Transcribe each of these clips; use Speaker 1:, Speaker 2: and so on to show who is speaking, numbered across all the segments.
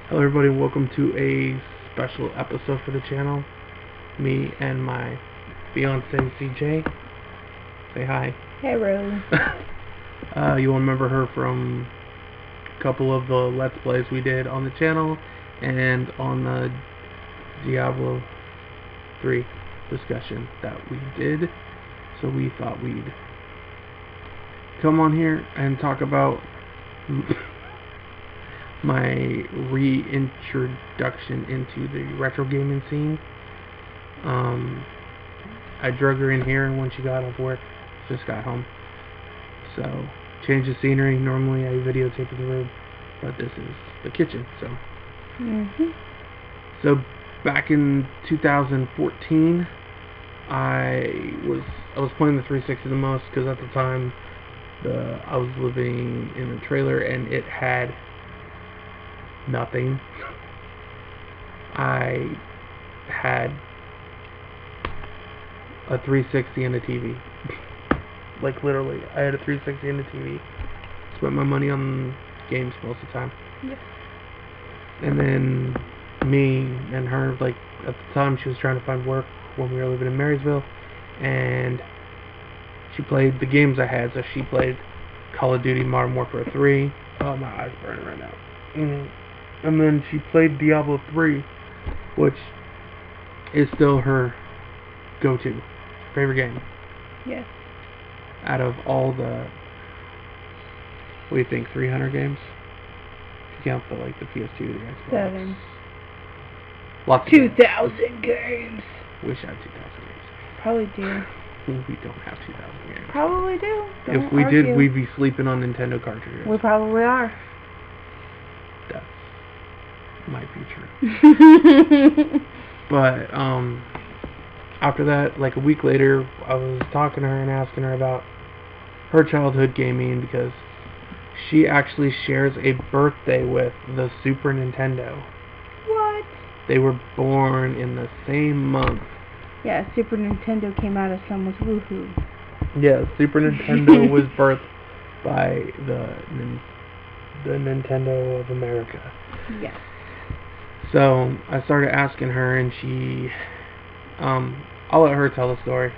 Speaker 1: Hello everybody, welcome to a special episode for the channel. Me and my fiance CJ. Say hi.
Speaker 2: Hey Rose.
Speaker 1: You'll remember her from a couple of the Let's Plays we did on the channel and on the Diablo 3 discussion that we did. So we thought we'd come on here and talk about my reintroduction into the retro gaming scene. I drug her in here when she got off work, just got home. So, change the scenery. Normally I videotape in the room, but this is the kitchen. So back in 2014, I was playing the 360 the most because at the time I was living in a trailer and it had nothing. I had a 360 and a TV. Like literally, I had a 360 and a TV. Spent my money on games most of the time.
Speaker 2: Yeah.
Speaker 1: And then me and her, like at the time, she was trying to find work when we were living in Marysville, and she played the games I had. So she played Call of Duty Modern Warfare 3. Oh, my eyes burning right now. And then she played Diablo 3, which is still her go-to favorite game.
Speaker 2: Yes.
Speaker 1: Out of all the, what do you think, 300 games? If you count the PS2, the Xbox.
Speaker 2: 7.
Speaker 1: Lots of
Speaker 2: 2,000 games.
Speaker 1: Wish I had 2,000 games.
Speaker 2: Probably do.
Speaker 1: We don't have 2,000 games.
Speaker 2: Probably do.
Speaker 1: If we did, we'd be sleeping on Nintendo cartridges.
Speaker 2: We probably are.
Speaker 1: That might be true. But after that, like a week later, I was talking to her and asking her about her childhood gaming because she actually shares a birthday with the Super Nintendo.
Speaker 2: What?
Speaker 1: They were born in the same month.
Speaker 2: Yeah, Super Nintendo came out of someone's woohoo.
Speaker 1: Yeah, Super Nintendo was birthed by the Nintendo of America.
Speaker 2: Yes.
Speaker 1: So I started asking her, and she, I'll let her tell the story.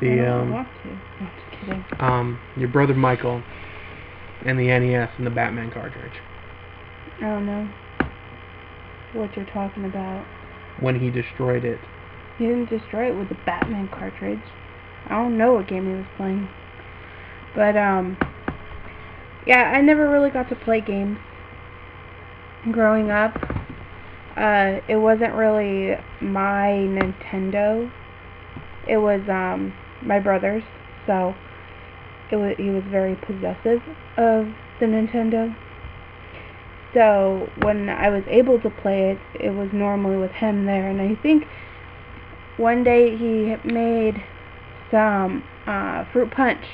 Speaker 2: I don't want to. No, just kidding.
Speaker 1: Your brother Michael, and the NES and the Batman cartridge.
Speaker 2: I don't know what you're talking about.
Speaker 1: When he destroyed it.
Speaker 2: He didn't destroy it with the Batman cartridge. I don't know what game he was playing. But, yeah, I never really got to play games growing up. It wasn't really my Nintendo. It was, my brother's. So, he was very possessive of the Nintendo. So, when I was able to play it, it was normally with him there. And I think one day he made some fruit punch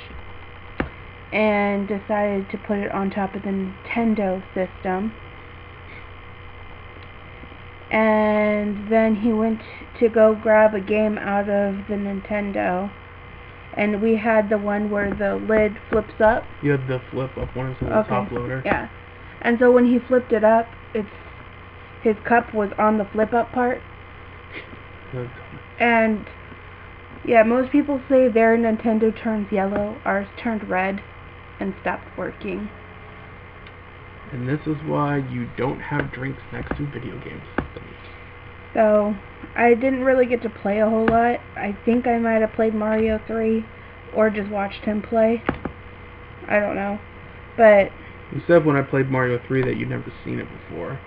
Speaker 2: and decided to put it on top of the Nintendo system. And then he went to go grab a game out of the Nintendo. And we had the one where the lid flips up.
Speaker 1: You had the flip up one instead of the top loader.
Speaker 2: Yeah. And so when he flipped it up, his cup was on the flip up part. And yeah, most people say their Nintendo turns yellow, ours turned red and stopped working.
Speaker 1: And this is why you don't have drinks next to video game systems.
Speaker 2: So, I didn't really get to play a whole lot. I think I might have played Mario 3 or just watched him play. I don't know. But
Speaker 1: you said when I played Mario 3 that you'd never seen it before.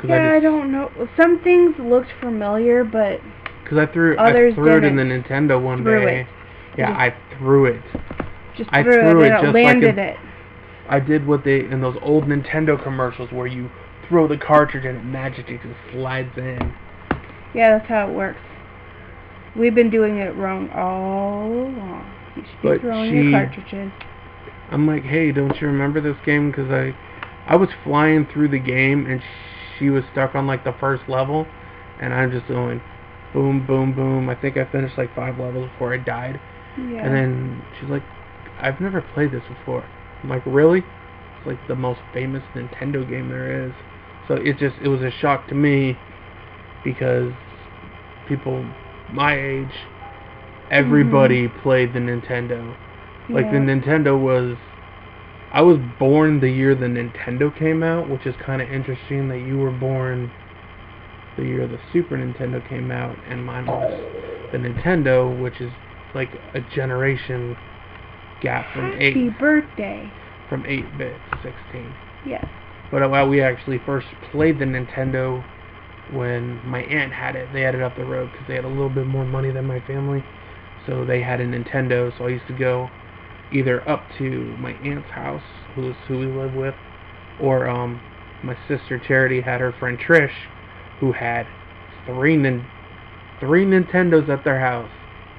Speaker 2: Yeah, I don't know. Some things looked familiar, but
Speaker 1: because I threw it in the Nintendo one day. Yeah, I threw it.
Speaker 2: Just threw it just landed it.
Speaker 1: I did what they in those old Nintendo commercials where you throw the cartridge and it magically just slides in.
Speaker 2: Yeah, that's how it works. We've been doing it wrong all along. You should be throwing your cartridges.
Speaker 1: I'm like, hey, don't you remember this game? Because I was flying through the game and she was stuck on like the first level, and I'm just going boom, boom, boom. I think I finished like 5 levels before I died.
Speaker 2: Yeah.
Speaker 1: And then she's like, I've never played this before. I'm like, really? It's like the most famous Nintendo game there is. So it was a shock to me because people my age, everybody played the Nintendo. Like the Nintendo was, I was born the year the Nintendo came out, which is kind of interesting that you were born the year the Super Nintendo came out, and mine was the Nintendo, which is like a generation gap from
Speaker 2: Happy birthday.
Speaker 1: From 8-bit to 16.
Speaker 2: Yes.
Speaker 1: But we actually first played the Nintendo when my aunt had it. They had it up the road because they had a little bit more money than my family, so they had a Nintendo. So I used to go either up to my aunt's house, who we live with, or my sister Charity had her friend Trish, who had three Nintendos at their house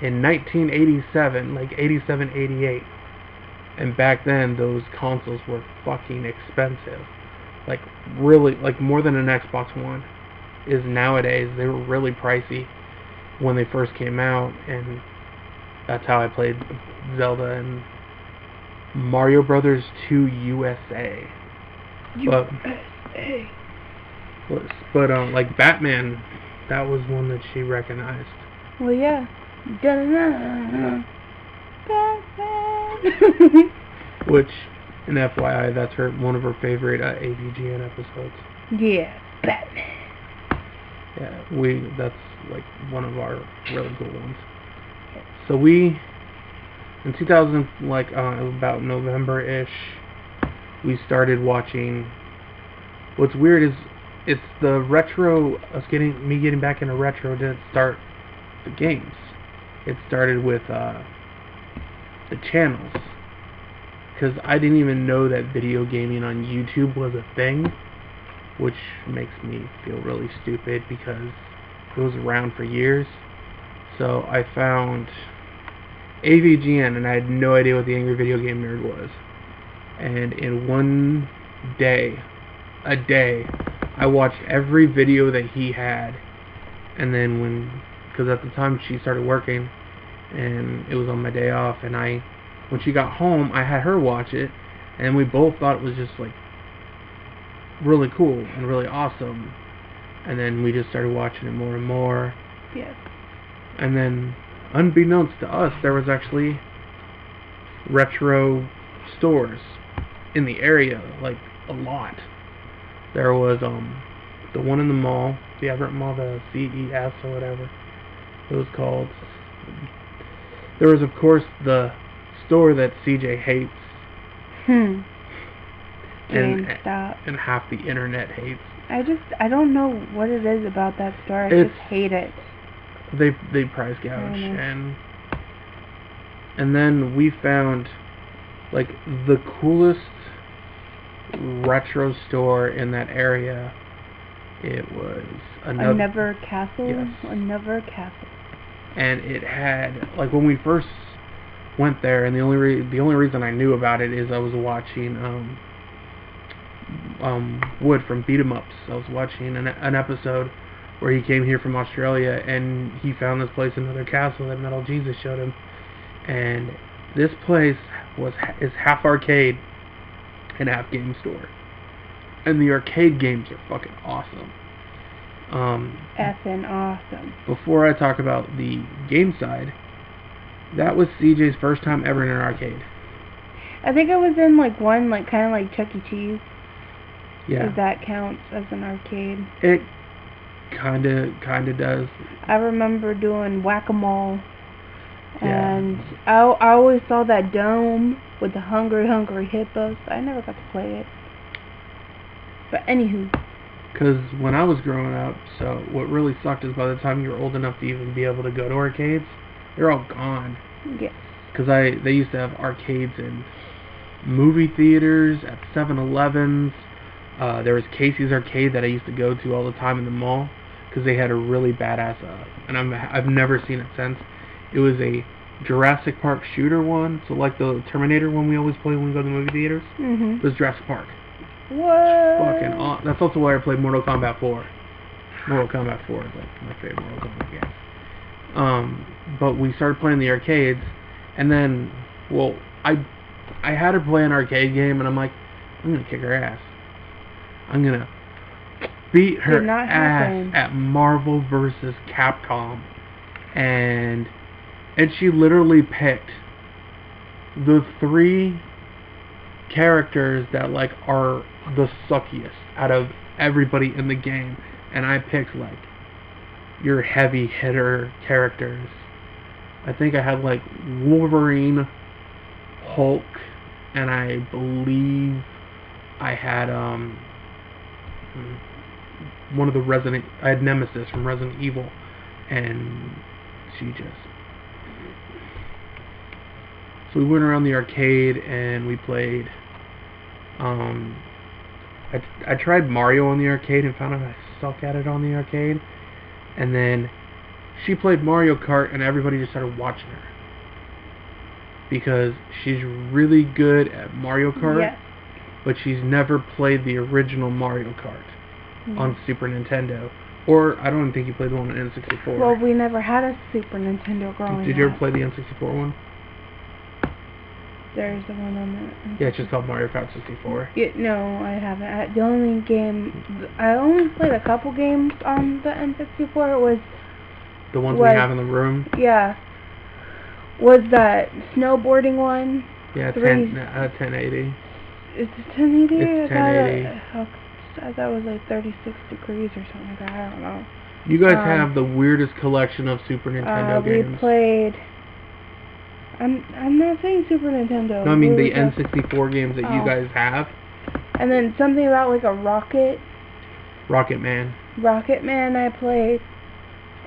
Speaker 1: in 1987, like 87, 88. And back then, those consoles were fucking expensive. Like, really, like more than an Xbox One is nowadays. They were really pricey when they first came out, and that's how I played Zelda and Mario Brothers 2 USA. But like Batman, that was one that she recognized.
Speaker 2: Well, yeah. Batman.
Speaker 1: Which, in FYI, that's one of her favorite AVGN episodes.
Speaker 2: Yeah, Batman.
Speaker 1: Yeah, that's like one of our really cool ones. So in 2000, like about November-ish, we started watching. What's weird is it's the retro. Me getting back into retro didn't start the games. It started with the channels, because I didn't even know that video gaming on YouTube was a thing, which makes me feel really stupid because it was around for years. So I found AVGN, and I had no idea what the Angry Video Game Nerd was. And in one day, I watched every video that he had. And then because at the time she started working, and it was on my day off, and when she got home, I had her watch it, and we both thought it was just like really cool and really awesome. And then we just started watching it more and more.
Speaker 2: Yes. And
Speaker 1: then, unbeknownst to us, there was actually retro stores in the area, like a lot. There was the one in the mall, the Everett Mall, the CES or whatever it was called. There was, of course, the store that CJ hates.
Speaker 2: GameStop.
Speaker 1: And half the internet hates.
Speaker 2: I don't know what it is about that store. I just hate it.
Speaker 1: They price gouge, and then we found like the coolest retro store in that area. It was
Speaker 2: Another Castle.
Speaker 1: Yes.
Speaker 2: Another Castle.
Speaker 1: And it had, like, when we first went there, and the only reason I knew about it is I was watching Wood from Beat 'em Ups. I was watching an episode where he came here from Australia, and he found this place, Another Castle, that Metal Jesus showed him. And this place is half arcade and half game store. And the arcade games are fucking awesome.
Speaker 2: Effing awesome.
Speaker 1: Before I talk about the game side, that was CJ's first time ever in an arcade.
Speaker 2: I think I was in like one, like kind of like Chuck E. Cheese.
Speaker 1: Yeah.
Speaker 2: If that counts as an arcade.
Speaker 1: It kinda does.
Speaker 2: I remember doing Whack-A-Mole. And I always saw that dome with the hungry hippos. I never got to play it. But anywho.
Speaker 1: Because when I was growing up, so what really sucked is by the time you were old enough to even be able to go to arcades, they're all gone.
Speaker 2: Yes.
Speaker 1: Because they used to have arcades in movie theaters, at 7-Elevens. There was Casey's Arcade that I used to go to all the time in the mall, because they had a really badass, and I've never seen it since. It was a Jurassic Park shooter one, so like the Terminator one we always play when we go to the movie theaters. It was Jurassic Park.
Speaker 2: What?
Speaker 1: Fucking awesome. That's also why I played Mortal Kombat 4. Mortal Kombat 4 is like my favorite Mortal Kombat game. But we started playing the arcades, and then, well, I had her play an arcade game, and I'm like, I'm gonna kick her ass. I'm gonna beat her
Speaker 2: Did not
Speaker 1: ass
Speaker 2: happen.
Speaker 1: at Marvel vs. Capcom, and she literally picked the 3 characters that like are the suckiest out of everybody in the game, and I picked like your heavy hitter characters. I think I had like Wolverine, Hulk, and I believe I had one of the I had Nemesis from Resident Evil, and she just. So we went around the arcade and we played. I tried Mario on the arcade and found out I suck at it on the arcade, and then she played Mario Kart and everybody just started watching her because she's really good at Mario Kart.
Speaker 2: Yes.
Speaker 1: But she's never played the original Mario Kart on Super Nintendo. Or, I don't even think you played the one on N64.
Speaker 2: Well, we never had a Super Nintendo growing up.
Speaker 1: Did you ever play the N64 one?
Speaker 2: There's the one on the...
Speaker 1: Yeah, it's just called Mario Kart 64.
Speaker 2: Yeah, no, I haven't. The only game... I only played a couple games on the N64. It was...
Speaker 1: The ones we have in the room?
Speaker 2: Yeah. Was that snowboarding one?
Speaker 1: Yeah, 1080.
Speaker 2: Is it 1080?
Speaker 1: It's 1080.
Speaker 2: I thought it was like 36 degrees or something like that. I don't know.
Speaker 1: You guys have the weirdest collection of Super Nintendo games.
Speaker 2: We played... I'm not saying Super Nintendo.
Speaker 1: No, I mean the N64 games that you guys have.
Speaker 2: And then something about like a rocket.
Speaker 1: Rocket Man.
Speaker 2: Rocket Man I played.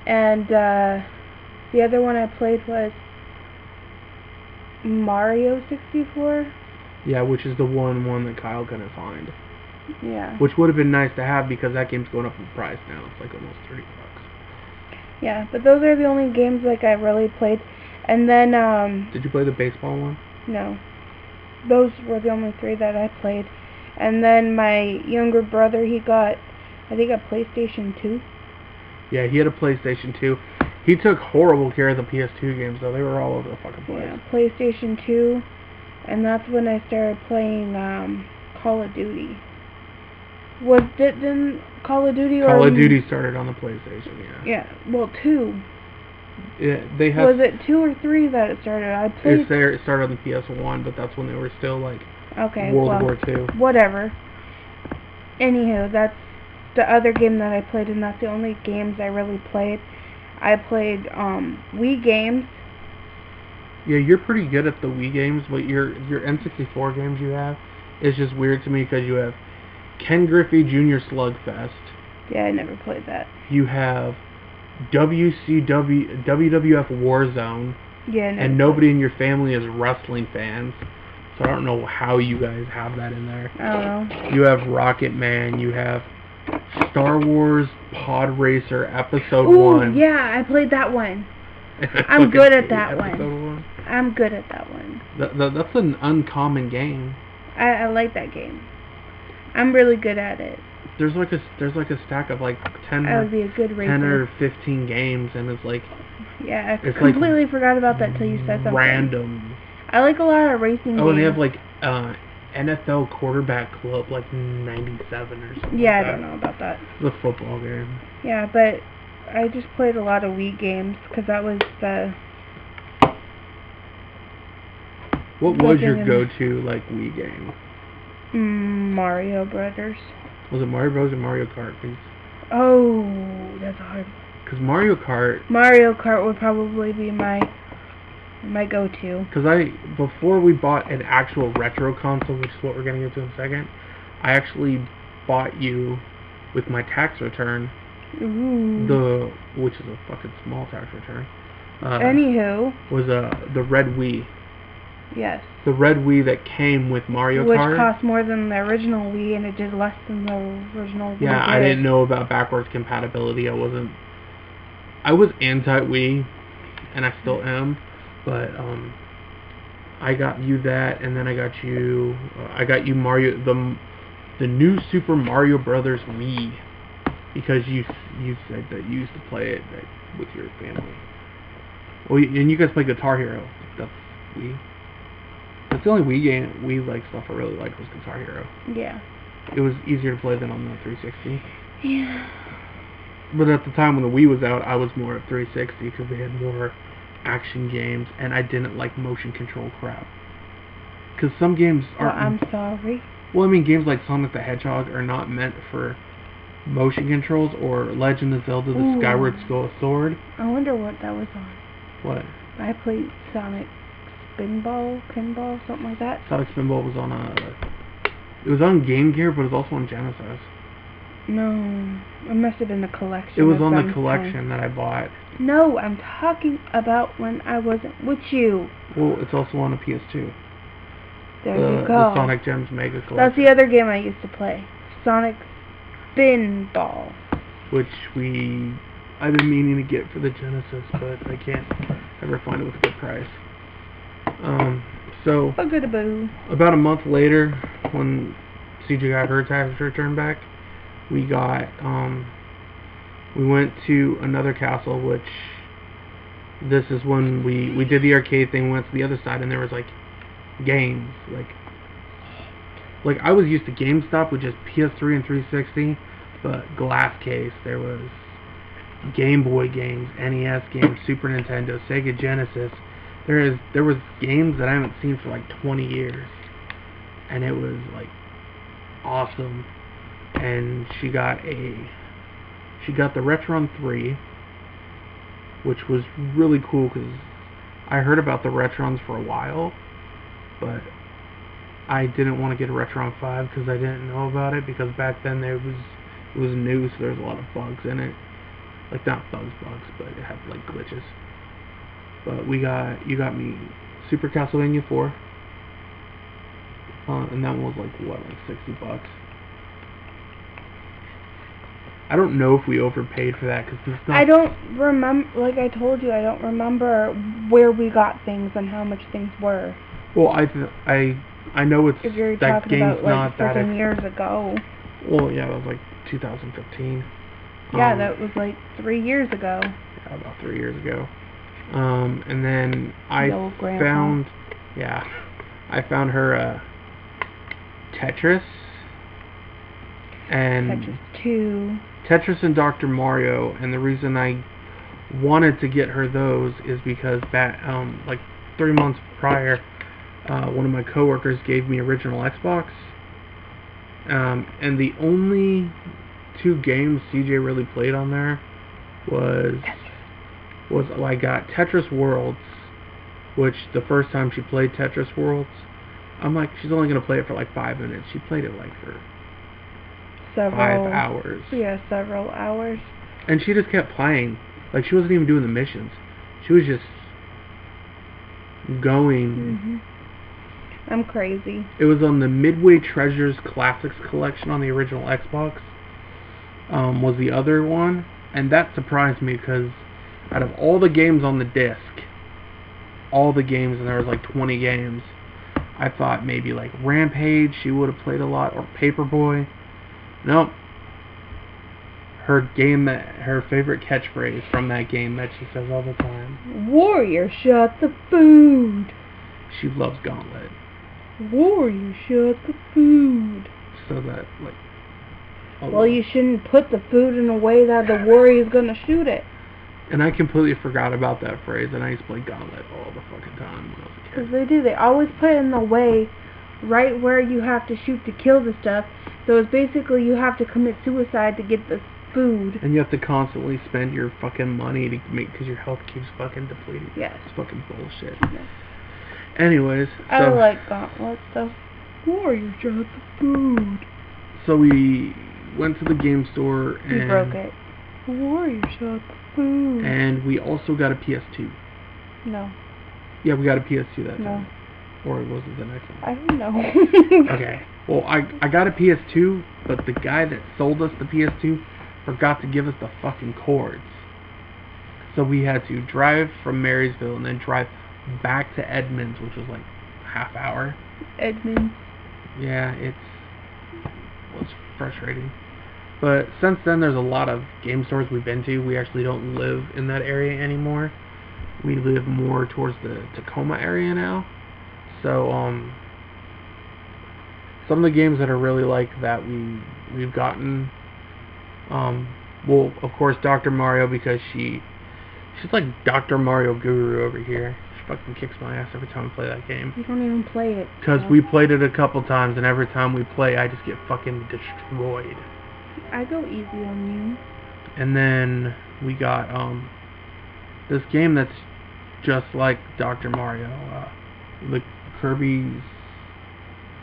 Speaker 2: And the other one I played was Mario 64.
Speaker 1: Yeah, which is the one that Kyle couldn't find.
Speaker 2: Yeah.
Speaker 1: Which would have been nice to have because that game's going up in price now. It's like almost $30.
Speaker 2: Yeah, but those are the only games like I really played. And then
Speaker 1: Did you play the baseball one?
Speaker 2: No. Those were the only 3 that I played. And then my younger brother, he got I think a PlayStation 2.
Speaker 1: Yeah, he had a PlayStation 2. He took horrible care of the PS2 games though. They were all over the fucking place.
Speaker 2: Yeah, PlayStation 2. And that's when I started playing Call of Duty. Didn't Call of Duty
Speaker 1: Call of Duty started on the PlayStation, yeah.
Speaker 2: Yeah, well, 2.
Speaker 1: Yeah, they have.
Speaker 2: Was it 2 or 3 that it started? I played.
Speaker 1: It started on the PS1, but that's when they were still like World War II.
Speaker 2: Whatever. Anywho, that's the other game that I played, and that's the only games I really played. I played Wii games.
Speaker 1: Yeah, you're pretty good at the Wii games, but your N64 games you have is just weird to me because you have Ken Griffey Jr. Slugfest.
Speaker 2: Yeah, I never played that.
Speaker 1: You have WWF Warzone.
Speaker 2: Yeah,
Speaker 1: and nobody in your family is wrestling fans. So I don't know how you guys have that in there.
Speaker 2: I don't know.
Speaker 1: You have Rocket Man. You have Star Wars Pod Racer Episode 1.
Speaker 2: Yeah, I played that one. I'm good at that one. I'm good at that one.
Speaker 1: That's an uncommon game.
Speaker 2: I like that game. I'm really good at it.
Speaker 1: There's like a stack of like 10
Speaker 2: I would be a good racer.
Speaker 1: 10 or 15 games, and it's like
Speaker 2: I completely forgot about that till you said something.
Speaker 1: Random.
Speaker 2: I like a lot of racing games.
Speaker 1: Oh, and they have like NFL Quarterback Club like 97 or something.
Speaker 2: Yeah, I don't know about that.
Speaker 1: The football game.
Speaker 2: Yeah, but I just played a lot of Wii games because that was the.
Speaker 1: What was your go-to like Wii game?
Speaker 2: Mario Brothers.
Speaker 1: Was it Mario Bros or Mario Kart?
Speaker 2: Oh, that's a hard one.
Speaker 1: Because Mario Kart
Speaker 2: would probably be my go-to.
Speaker 1: Because before we bought an actual retro console, which is what we're going to get to in a second, I actually bought you with my tax return.
Speaker 2: Ooh.
Speaker 1: Which is a fucking small tax return.
Speaker 2: Anywho.
Speaker 1: Was the red Wii.
Speaker 2: Yes.
Speaker 1: The red Wii that came with Mario Kart.
Speaker 2: Which cost more than the original Wii, and it did less than the original Wii.
Speaker 1: Yeah, I didn't know about backwards compatibility. I was anti-Wii, and I still am, but I got you that, and then I got you Mario, the new Super Mario Brothers Wii, because you said that you used to play it with your family. Well, and you guys play Guitar Hero. That's Wii. That's the only Wii like stuff I really liked was Guitar Hero.
Speaker 2: Yeah.
Speaker 1: It was easier to play than on the 360.
Speaker 2: Yeah.
Speaker 1: But at the time when the Wii was out, I was more at 360 because they had more action games, and I didn't like motion control crap. Because some games
Speaker 2: Well,
Speaker 1: aren't...
Speaker 2: I'm sorry.
Speaker 1: Well, I mean, games like Sonic the Hedgehog are not meant for motion controls, or Legend of Zelda: The
Speaker 2: Ooh.
Speaker 1: Skyward Sword.
Speaker 2: I wonder what that was on.
Speaker 1: What?
Speaker 2: I played Sonic Pinball, something like that.
Speaker 1: Sonic Spinball was on it was on Game Gear, but it was also on Genesis.
Speaker 2: No, it must have been the collection.
Speaker 1: It was
Speaker 2: of
Speaker 1: on the
Speaker 2: some
Speaker 1: collection
Speaker 2: kind.
Speaker 1: that I bought.
Speaker 2: No, I'm talking about when I wasn't with you.
Speaker 1: Well, it's also on a PS2.
Speaker 2: There you
Speaker 1: The
Speaker 2: go.
Speaker 1: Sonic Gems Mega Collection.
Speaker 2: That's the other game I used to play. Sonic Spinball.
Speaker 1: Which I've been meaning to get for the Genesis, but I can't ever find it with a good price. So,
Speaker 2: Bugaboo.
Speaker 1: about a month later, when CJ got her tax return back, we went to another castle, which this is when we did the arcade thing, went to the other side, and there was like games, like I was used to GameStop with just PS3 and 360, but glass case. There was Game Boy games, NES games, Super Nintendo, Sega Genesis. There was games that I haven't seen for like 20 years, and it was like awesome. And she got the Retron 3, which was really cool because I heard about the Retrons for a while, but I didn't want to get a Retron 5 because I didn't know about it, because back then it was new, so there was a lot of bugs in it. Like, not bugs, but it had like glitches. But you got me Super Castlevania 4, and that one was like what, like $60. I don't know if we overpaid for that, because it's not...
Speaker 2: I don't remember, like I told you, I don't remember where we got things and how much things were.
Speaker 1: Well, I know it's...
Speaker 2: If you're
Speaker 1: that
Speaker 2: talking
Speaker 1: game's
Speaker 2: about like
Speaker 1: not that...
Speaker 2: freaking years ago.
Speaker 1: Well, yeah, that was like 2015.
Speaker 2: Yeah, that was like 3 years ago.
Speaker 1: Yeah, about 3 years ago. And then I found her Tetris and
Speaker 2: Tetris 2.
Speaker 1: Tetris and Dr. Mario, and the reason I wanted to get her those is because like 3 months prior, one of my coworkers gave me original Xbox, and the only 2 games CJ really played on there was I got Tetris Worlds, which the first time she played Tetris Worlds, I'm like, she's only going to play it for like 5 minutes. She played it like for several 5 hours.
Speaker 2: Yeah, several hours.
Speaker 1: And she just kept playing. Like, she wasn't even doing the missions. She was just going.
Speaker 2: Mm-hmm. I'm crazy.
Speaker 1: It was on the Midway Treasures Classics collection on the original Xbox. Was the other one. And that surprised me because out of all the games on the disc, and there was like 20 games, I thought maybe like Rampage she would have played a lot, or Paperboy. Nope. Her favorite catchphrase from that game that she says all the time:
Speaker 2: Warrior shot the food.
Speaker 1: She loves Gauntlet.
Speaker 2: Warrior shot the food.
Speaker 1: So that, like...
Speaker 2: Well, you shouldn't put the food in a way that the warrior's gonna shoot it.
Speaker 1: And I completely forgot about that phrase, and I used to play Gauntlet all the fucking time when I was a kid.
Speaker 2: Because they do. They always put it in the way right where you have to shoot to kill the stuff. So it's basically you have to commit suicide to get the food.
Speaker 1: And you have to constantly spend your fucking money to make, because your health keeps fucking depleting.
Speaker 2: Yes.
Speaker 1: It's fucking bullshit. Yes. Anyways,
Speaker 2: I like Gauntlet stuff. Warrior shot the food.
Speaker 1: So we went to the game store and...
Speaker 2: You broke it. Warrior shot the food.
Speaker 1: And we also got a PS2.
Speaker 2: No.
Speaker 1: Yeah, we got a PS2 that time.
Speaker 2: No.
Speaker 1: Or was it the next one?
Speaker 2: I don't know.
Speaker 1: Okay. Well, I got a PS2, but the guy that sold us the PS2 forgot to give us the fucking cords. So we had to drive from Marysville and then drive back to Edmonds, which was like a half hour.
Speaker 2: Edmonds.
Speaker 1: Yeah, it's frustrating. But since then, there's a lot of game stores we've been to. We actually don't live in that area anymore. We live more towards the Tacoma area now. So, some of the games that are really like that we've gotten Well, of course, Dr. Mario, because she's like Dr. Mario Guru over here. She fucking kicks my ass every time we play that game.
Speaker 2: You don't even play it.
Speaker 1: Because we played it a couple times, and every time we play, I just get fucking destroyed.
Speaker 2: I go easy on you.
Speaker 1: And then we got this game that's just like Dr. Mario, the Kirby's.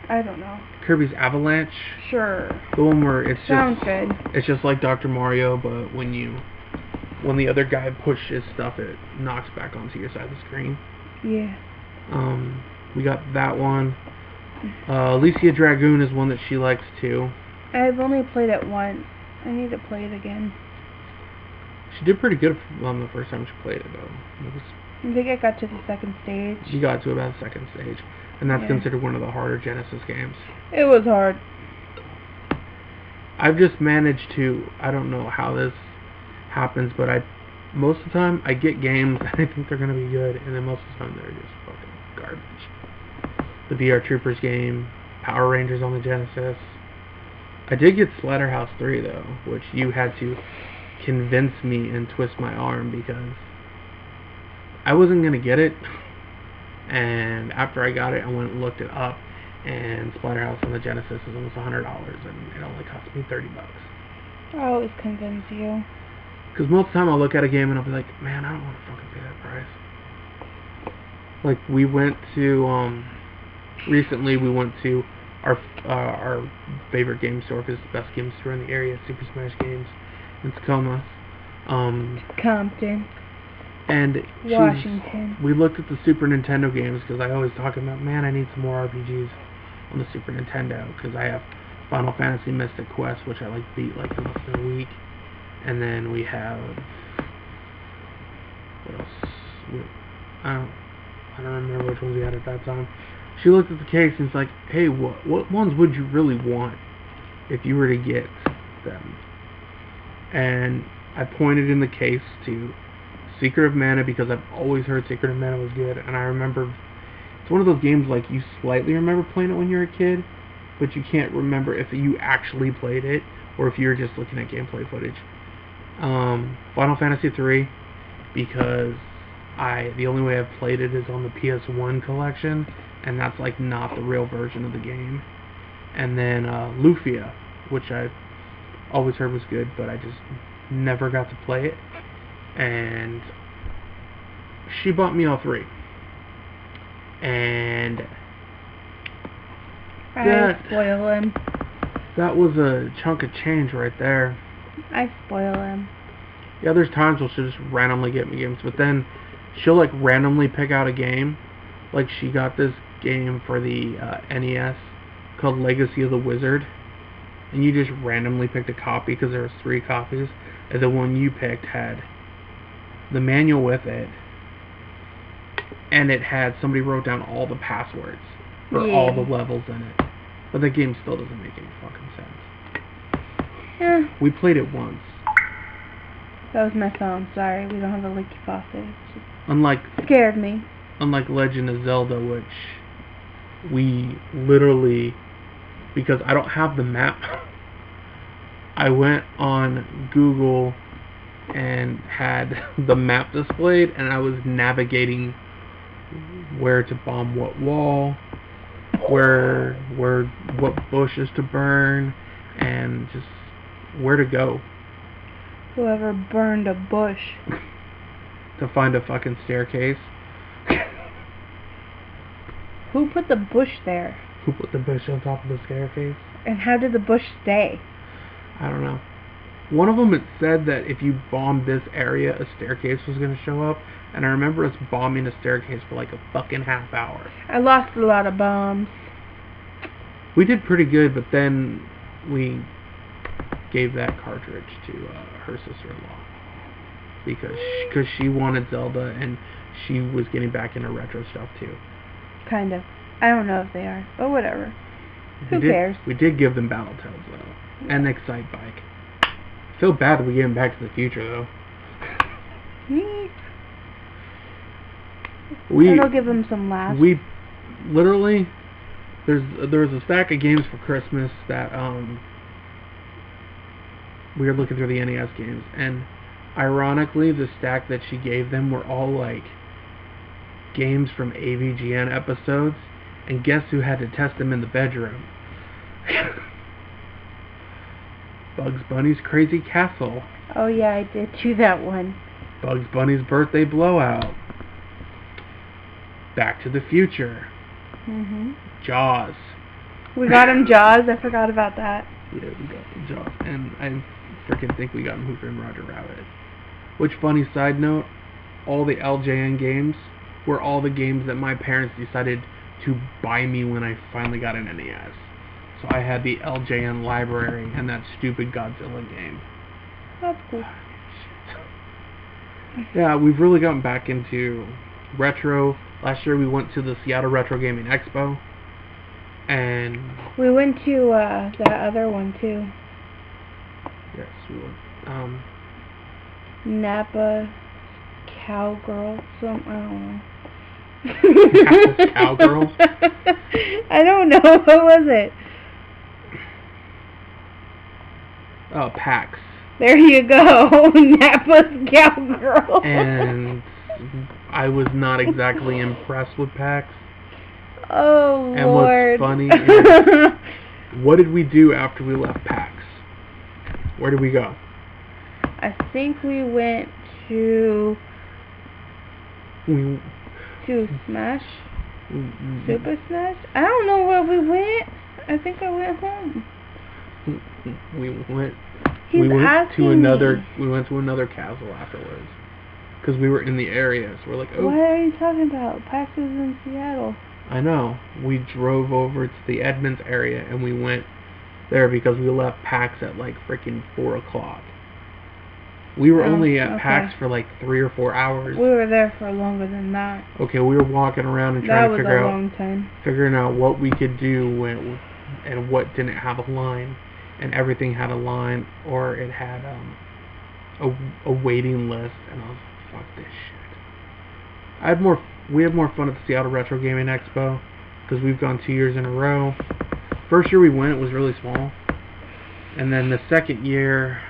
Speaker 2: I don't know.
Speaker 1: Kirby's Avalanche.
Speaker 2: Sure.
Speaker 1: The one where it's
Speaker 2: Sounds
Speaker 1: just
Speaker 2: good.
Speaker 1: It's just like Dr. Mario, but when the other guy pushes stuff, it knocks back onto your side of the screen.
Speaker 2: Yeah.
Speaker 1: We got that one. Alicia Dragoon is one that she likes too.
Speaker 2: I've only played it once. I need to play it again.
Speaker 1: She did pretty good on the first time she played it, though.
Speaker 2: I think I got to the second stage.
Speaker 1: She got to about the second stage, and that's considered one of the harder Genesis games.
Speaker 2: It was hard.
Speaker 1: I've just managed to, I don't know how this happens, but most of the time I get games and I think they're going to be good, and then most of the time they're just fucking garbage. The VR Troopers game, Power Rangers on the Genesis. I did get Splatterhouse 3 though, which you had to convince me and twist my arm because I wasn't going to get it, and after I got it I went and looked it up, and Splatterhouse on the Genesis is almost $100, and it only cost me $30.
Speaker 2: I always convince you.
Speaker 1: Because most of the time I'll look at a game and I'll be like, man, I don't want to fucking pay that price. Like, we went to, recently we went to our favorite game store, because it's the best game store in the area, Super Smash Games, in Tacoma.
Speaker 2: Compton.
Speaker 1: And
Speaker 2: Washington.
Speaker 1: We looked at the Super Nintendo games, because I always talk about, man, I need some more RPGs on the Super Nintendo, because I have Final Fantasy Mystic Quest, which I beat in less than a week. And then we have, what else? I don't remember which ones we had at that time. She looked at the case and it's like, hey, what ones would you really want if you were to get them? And I pointed in the case to Secret of Mana, because I've always heard Secret of Mana was good, and I remember it's one of those games like you slightly remember playing it when you were a kid, but you can't remember if you actually played it or if you were just looking at gameplay footage. Final Fantasy 3, because the only way I've played it is on the PS1 collection, and that's not the real version of the game. And then Lufia, which I've always heard was good, but I just never got to play it. And she bought me all three. And
Speaker 2: I spoil him.
Speaker 1: That was a chunk of change right there.
Speaker 2: I spoil him.
Speaker 1: Yeah, there's times where she'll just randomly get me games, but then she'll randomly pick out a game. Like, she got this game for the NES called Legacy of the Wizard, and you just randomly picked a copy because there was 3 copies, and the one you picked had the manual with it, and it had somebody wrote down all the passwords for all the levels in it. But the game still doesn't make any fucking sense.
Speaker 2: Yeah.
Speaker 1: We played it once.
Speaker 2: That was my phone. Sorry, we don't have a leaky faucet. It just
Speaker 1: scared
Speaker 2: me.
Speaker 1: Unlike Legend of Zelda, which we literally, because I don't have the map, I went on Google and had the map displayed, and I was navigating where to bomb what wall, what bushes to burn, and just where to go.
Speaker 2: Whoever burned a bush.
Speaker 1: To find a fucking staircase.
Speaker 2: Who put the bush there?
Speaker 1: Who put the bush on top of the staircase?
Speaker 2: And how did the bush stay?
Speaker 1: I don't know. One of them, it said that if you bombed this area, a staircase was going to show up. And I remember us bombing a staircase for a fucking half hour.
Speaker 2: I lost a lot of bombs.
Speaker 1: We did pretty good, but then we gave that cartridge to her sister-in-law. Because she wanted Zelda, and she was getting back into retro stuff too.
Speaker 2: Kind of. I don't know if they are, but whatever. Who cares?
Speaker 1: We did give them Battletoads, though. Yeah. And Excite Bike. I feel bad that we gave them Back to the Future, though.
Speaker 2: And I'll give them some laughs.
Speaker 1: We literally, there was a stack of games for Christmas that we were looking through the NES games, and ironically, the stack that she gave them were all like games from AVGN episodes, and guess who had to test them in the bedroom? Bugs Bunny's Crazy Castle.
Speaker 2: Oh yeah, I did do that one.
Speaker 1: Bugs Bunny's Birthday Blowout. Back to the Future. Jaws.
Speaker 2: We got him Jaws. I forgot about that.
Speaker 1: Yeah, we got him Jaws. And I freaking think we got him Who Framed Roger Rabbit. Which, funny side note, all the LJN games were all the games that my parents decided to buy me when I finally got an NES. So I had the LJN library and that stupid Godzilla game.
Speaker 2: That's cool.
Speaker 1: Yeah, we've really gotten back into retro. Last year we went to the Seattle Retro Gaming Expo. And
Speaker 2: we went to that other one too.
Speaker 1: Yes, we went.
Speaker 2: Napa Cowgirl, I don't know.
Speaker 1: Napa Cowgirl?
Speaker 2: I don't know. What was it?
Speaker 1: Oh, PAX.
Speaker 2: There you go. Napa's Cowgirl.
Speaker 1: And I was not exactly impressed with PAX.
Speaker 2: Oh,
Speaker 1: and
Speaker 2: Lord.
Speaker 1: what's funny is, what did we do after we left PAX? Where did we go?
Speaker 2: I think we went to Smash? Super Smash? I don't know where we went. I think I went home.
Speaker 1: We went
Speaker 2: asking
Speaker 1: we went to another castle afterwards. Because we were in the area, so we're like, oh.
Speaker 2: What are you talking about? PAX is in Seattle.
Speaker 1: I know. We drove over to the Edmonds area and we went there because we left PAX at like freaking 4 o'clock. We were only at PAX for like 3 or 4 hours.
Speaker 2: We were there for longer than that.
Speaker 1: Okay, we were walking around and trying to figuring out what we could do and what didn't have a line, and everything had a line or it had a waiting list, and I was like, fuck this shit. We had more fun at the Seattle Retro Gaming Expo because we've gone 2 years in a row. First year we went, it was really small, and then the second year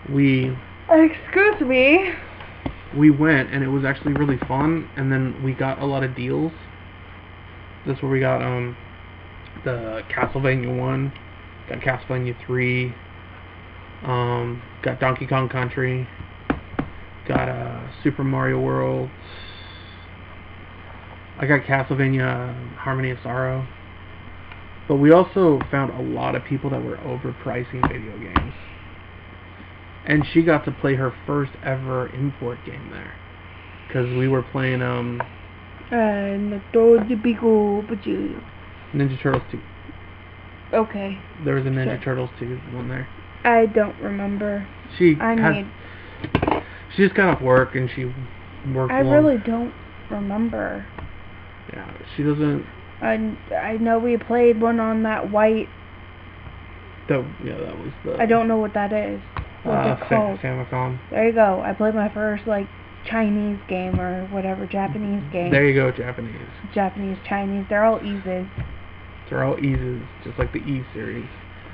Speaker 2: excuse me.
Speaker 1: We went, and it was actually really fun, and then we got a lot of deals. That's where we got the Castlevania 1, got Castlevania 3, got Donkey Kong Country, got Super Mario World. I got Castlevania Harmony of Sorrow. But we also found a lot of people that were overpricing video games. And she got to play her first ever import game there. Because we were playing,
Speaker 2: Ninja
Speaker 1: Turtles 2.
Speaker 2: Okay.
Speaker 1: There was a Ninja Turtles 2 one there.
Speaker 2: I don't remember.
Speaker 1: She just got off work and she worked
Speaker 2: I really don't remember.
Speaker 1: Yeah, she doesn't...
Speaker 2: I know we played one on that white...
Speaker 1: that was the...
Speaker 2: I don't know what that is. What's it called?
Speaker 1: Famicom.
Speaker 2: There you go. I played my first, Chinese game or whatever, Japanese game.
Speaker 1: There you go, Japanese.
Speaker 2: Japanese, Chinese, they're all eases.
Speaker 1: They're all eases, just like the E series.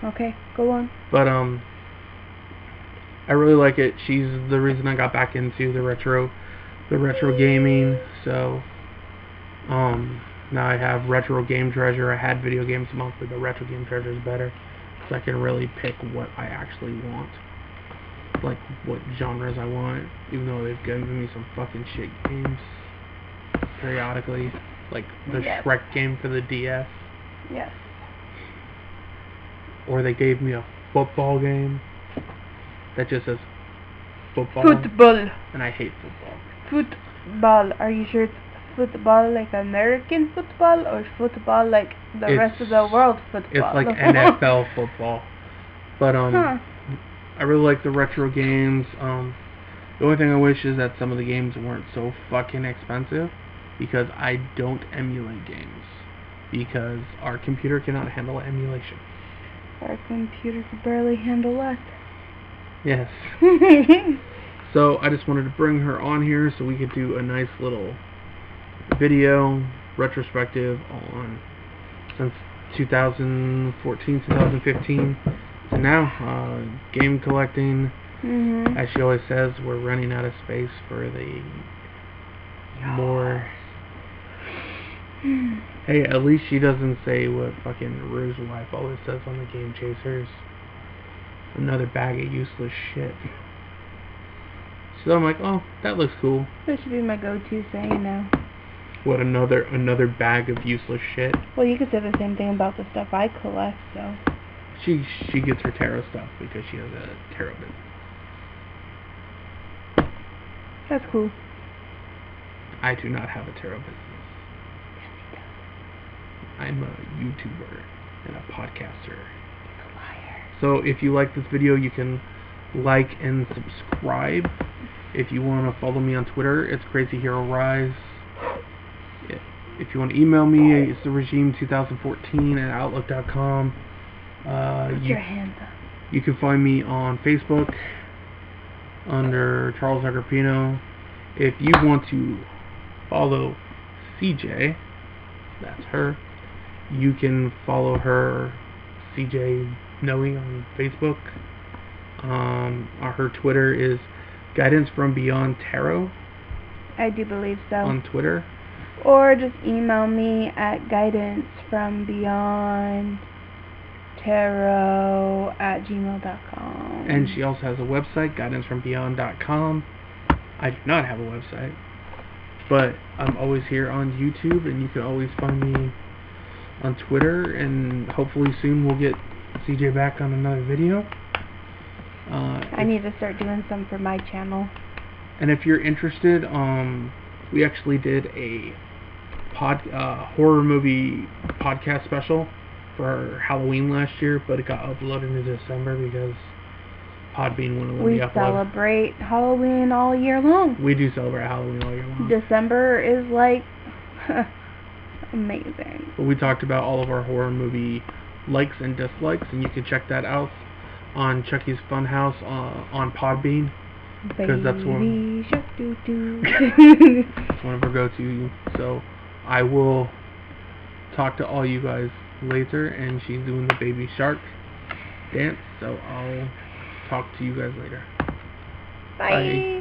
Speaker 2: Okay, go on.
Speaker 1: But, I really like it. She's the reason I got back into the retro gaming, so, now I have Retro Game Treasure. I had Video Games Monthly, but Retro Game Treasure is better, because I can really pick what I actually want. Like, what genres I want, even though they've given me some fucking shit games periodically. Like, the Shrek game for the DS.
Speaker 2: Yes.
Speaker 1: Or they gave me a football game that just says football.
Speaker 2: Football.
Speaker 1: And I hate football.
Speaker 2: Football. Are you sure it's football like American football or football like the rest of the world football?
Speaker 1: It's like NFL football. But I really like the retro games. The only thing I wish is that some of the games weren't so fucking expensive, because I don't emulate games, because our computer cannot handle emulation.
Speaker 2: Our computer could barely handle us.
Speaker 1: Yes. So I just wanted to bring her on here so we could do a nice little video retrospective on since 2014, 2015. So now, game collecting,
Speaker 2: Mhm.
Speaker 1: as she always says, we're running out of space for the more... Hey, at least she doesn't say what fucking Rue's wife always says on the Game Chasers. Another bag of useless shit. So I'm like, oh, that looks cool.
Speaker 2: That should be my go-to saying now.
Speaker 1: What, another bag of useless shit?
Speaker 2: Well, you could say the same thing about the stuff I collect, so.
Speaker 1: She gets her tarot stuff because she has a tarot business.
Speaker 2: That's cool.
Speaker 1: I do not have a tarot business.
Speaker 2: Yes, he does.
Speaker 1: I'm a YouTuber and a podcaster.
Speaker 2: He's a liar.
Speaker 1: So if you like this video, you can like and subscribe. If you want to follow me on Twitter, it's CrazyHeroRise. If you want to email me, it's theregime2014@outlook.com.
Speaker 2: Put your hands up.
Speaker 1: You can find me on Facebook under Charles Agrippino. If you want to follow CJ, that's her, you can follow her, CJ Noe, on Facebook. Her Twitter is Guidance from Beyond Tarot.
Speaker 2: I do believe so.
Speaker 1: On Twitter.
Speaker 2: Or just email me at guidancefrombeyondtarot@gmail.com.
Speaker 1: And she also has a website, guidancefrombeyond.com. I do not have a website, but I'm always here on YouTube, and you can always find me on Twitter, and hopefully soon we'll get CJ back on another video.
Speaker 2: I need to start doing some for my channel.
Speaker 1: And if you're interested, we actually did a horror movie podcast special for Halloween last year, but it got uploaded in December because Podbean wouldn't let me upload.
Speaker 2: We celebrate Halloween all year long.
Speaker 1: We do celebrate Halloween all year long.
Speaker 2: December is like amazing.
Speaker 1: But we talked about all of our horror movie likes and dislikes, and you can check that out on Chucky's Funhouse on Podbean. Because that's one. That's one of our go-to. So I will talk to all you guys later, and she's doing the baby shark dance, so I'll talk to you guys later.
Speaker 2: Bye.